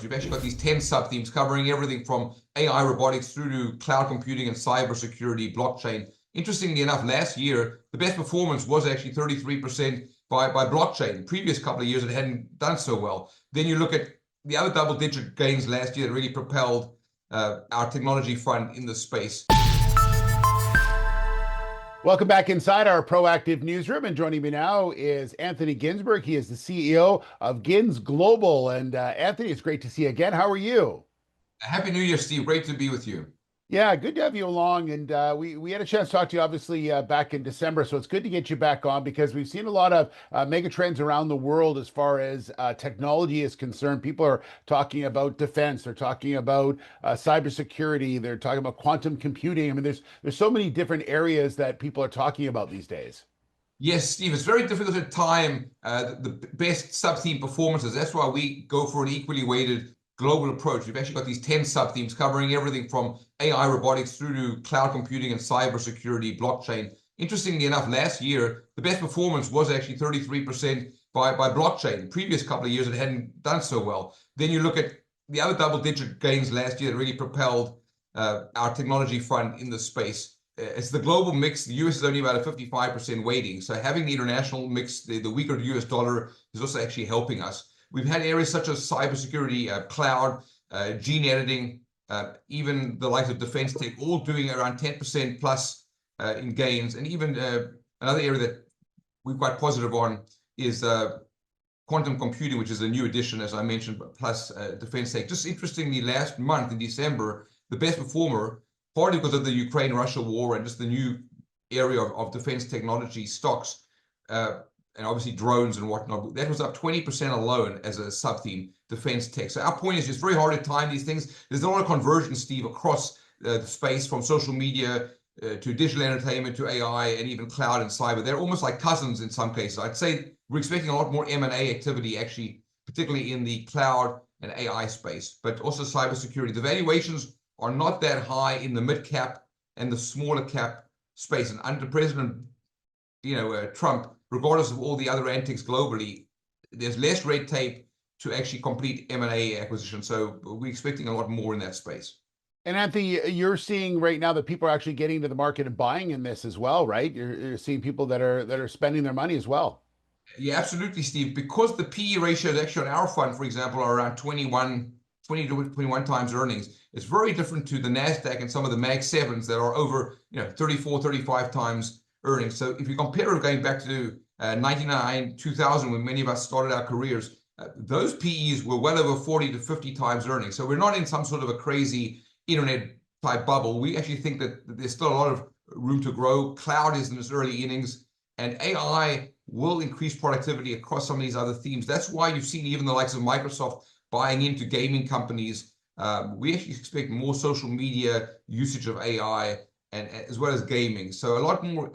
We've actually got these 10 sub-themes covering everything from AI, robotics through to cloud computing and cybersecurity, blockchain. Interestingly enough, last year, the best performance was actually 33% by blockchain. Previous couple of years, it hadn't done so well. Then you look at the other double-digit gains last year that really propelled our technology fund in the space. Welcome back inside our proactive newsroom, and joining me now is Anthony Ginsberg. He is the CEO of GinsGlobal. And Anthony, it's great to see you again. How are you? Happy New Year, Steve. Great to be with you. Yeah, good to have you along. And we had a chance to talk to you, obviously, back in December. So it's good to get you back on because we've seen a lot of megatrends around the world as far as technology is concerned. People are talking about defense. They're talking about cybersecurity. They're talking about quantum computing. I mean, there's so many different areas that people are talking about these days. Yes, Steve, it's very difficult to time the best sub-theme performances. That's why we go for an equally weighted global approach. We've actually got these 10 sub-themes covering everything from AI, robotics through to cloud computing and cybersecurity, blockchain. Interestingly enough, last year, the best performance was actually 33% by blockchain. Previous couple of years, it hadn't done so well. Then you look at the other double-digit gains last year that really propelled our technology fund in the space. It's the global mix. The US is only about a 55% weighting. So having the international mix, the weaker US dollar is also actually helping us. We've had areas such as cybersecurity, cloud, gene editing, even the likes of defense tech, all doing around 10% plus in gains. And even another area that we're quite positive on is quantum computing, which is a new addition, as I mentioned, plus defense tech. Just interestingly, last month in December, the best performer, partly because of the Ukraine-Russia war and just the new area of defense technology stocks, and obviously drones and whatnot, that was up 20% alone as a sub-theme, defense tech. So our point is it's very hard to time these things. There's a lot of convergence, Steve, across the space from social media to digital entertainment to AI and even cloud and cyber. They're almost like cousins in some cases. I'd say we're expecting a lot more M&A activity, actually, particularly in the cloud and AI space, but also cybersecurity. The valuations are not that high in the mid-cap and the smaller cap space. And under President Trump, regardless of all the other antics globally, there's less red tape to actually complete M&A acquisition. So we're expecting a lot more in that space. And Anthony, you're seeing right now that people are actually getting into the market and buying in this as well, right? You're seeing people that are spending their money as well. Yeah, absolutely, Steve. Because the PE ratios actually on our fund, for example, are around 20 to 21 times earnings. It's very different to the NASDAQ and some of the Mag 7s that are over 34, 35 times earnings. So if you compare it going back to 99, 2000, when many of us started our careers, those PEs were well over 40 to 50 times earnings. So we're not in some sort of a crazy internet type bubble. We actually think that there's still a lot of room to grow. Cloud is in its early innings, and AI will increase productivity across some of these other themes. That's why you've seen even the likes of Microsoft buying into gaming companies. We actually expect more social media usage of AI and as well as gaming. So a lot more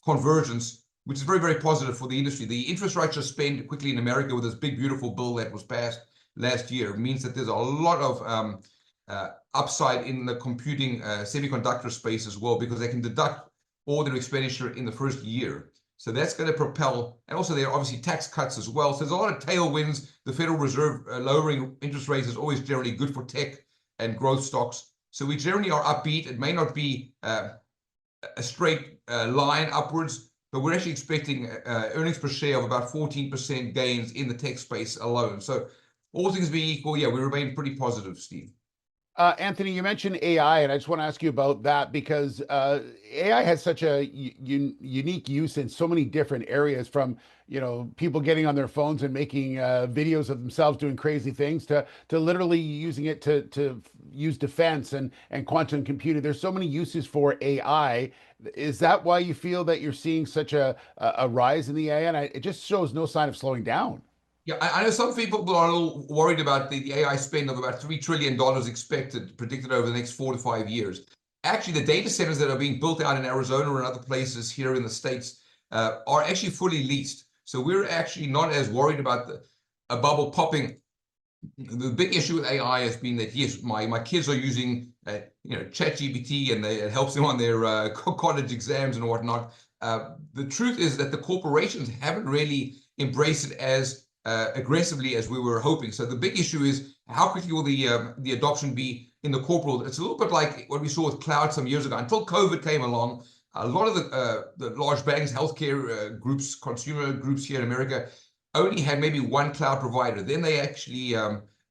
convergence, which is very, very positive for the industry. The infrastructure spend quickly in America with this big, beautiful bill that was passed last year means that there's a lot of upside in the computing semiconductor space as well, because they can deduct all their expenditure in the first year. So that's going to propel, and also there are obviously tax cuts as well. So there's a lot of tailwinds. The Federal Reserve lowering interest rates is always generally good for tech and growth stocks. So we generally are upbeat. It may not be a straight line upwards, but we're actually expecting earnings per share of about 14% gains in the tech space alone. So all things being equal, yeah, we remain pretty positive, Steve. Anthony, you mentioned AI, and I just want to ask you about that because AI has such a unique use in so many different areas, from people getting on their phones and making videos of themselves doing crazy things to literally using it to use defense and quantum computing. There's so many uses for AI. Is that why you feel that you're seeing such a rise in the AI? And it just shows no sign of slowing down. Yeah, I know some people are a little worried about the AI spend of about $3 trillion predicted over the next 4 to 5 years. Actually, the data centers that are being built out in Arizona and other places here in the States are actually fully leased. So we're actually not as worried about a bubble popping. The big issue with AI has been that, yes, my kids are using ChatGPT, and it helps them on their college exams and whatnot. The truth is that the corporations haven't really embraced it as aggressively as we were hoping. So the big issue is how quickly will the adoption be in the corporate world? It's a little bit like what we saw with cloud some years ago. Until COVID came along, a lot of the large banks, healthcare groups, consumer groups here in America only had maybe one cloud provider. Then they actually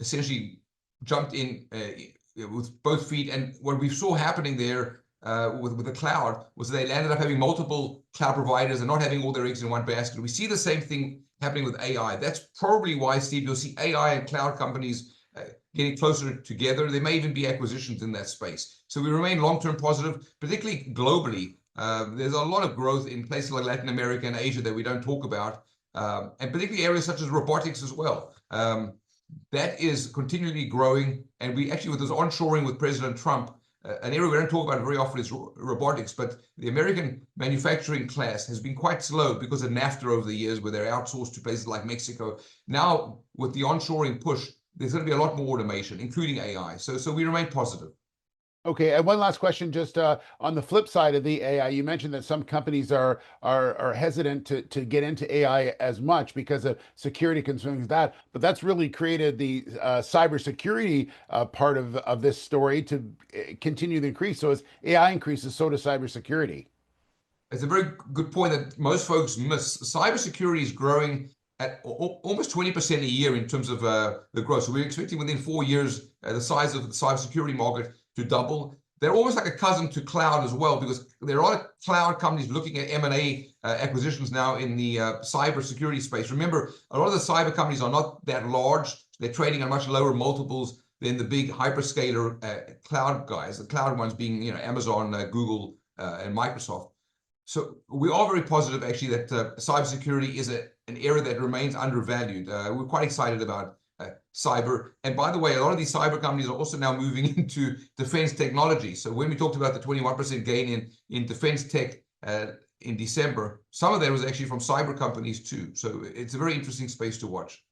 essentially jumped in with both feet. And what we saw happening there with the cloud was they ended up having multiple cloud providers and not having all their eggs in one basket. We see the same thing happening with AI. That's probably why, Steve, you'll see AI and cloud companies getting closer together. There may even be acquisitions in that space. So we remain long-term positive, particularly globally. There's a lot of growth in places like Latin America and Asia that we don't talk about, and particularly areas such as robotics as well. That is continually growing. And we actually, with this onshoring with President Trump, an area we don't talk about very often is robotics, but the American manufacturing class has been quite slow because of NAFTA over the years, where they're outsourced to places like Mexico. Now, with the onshoring push, there's going to be a lot more automation, including AI. So we remain positive. Okay, and one last question, just on the flip side of the AI, you mentioned that some companies are hesitant to get into AI as much because of security concerns. But that's really created the cybersecurity part of this story to continue to increase. So as AI increases, so does cybersecurity. It's a very good point that most folks miss. Cybersecurity is growing at almost 20% a year in terms of the growth. So we're expecting within 4 years the size of the cybersecurity market to double. They're almost like a cousin to cloud as well, because there are a lot of cloud companies looking at M&A acquisitions now in the cybersecurity space. Remember, a lot of the cyber companies are not that large. They're trading at much lower multiples than the big hyperscaler cloud guys, the cloud ones being Amazon, Google, and Microsoft. So we are very positive, actually, that cybersecurity is an area that remains undervalued. We're quite excited about cyber. And by the way, a lot of these cyber companies are also now moving into defense technology. So when we talked about the 21% gain in defense tech in December, some of that was actually from cyber companies too. So it's a very interesting space to watch.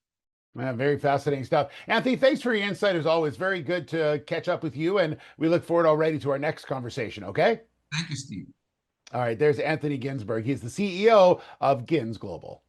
Very fascinating stuff. Anthony, thanks for your insight as always. Very good to catch up with you. And we look forward already to our next conversation. Okay. Thank you, Steve. All right. There's Anthony Ginsberg. He's the CEO of GinsGlobal.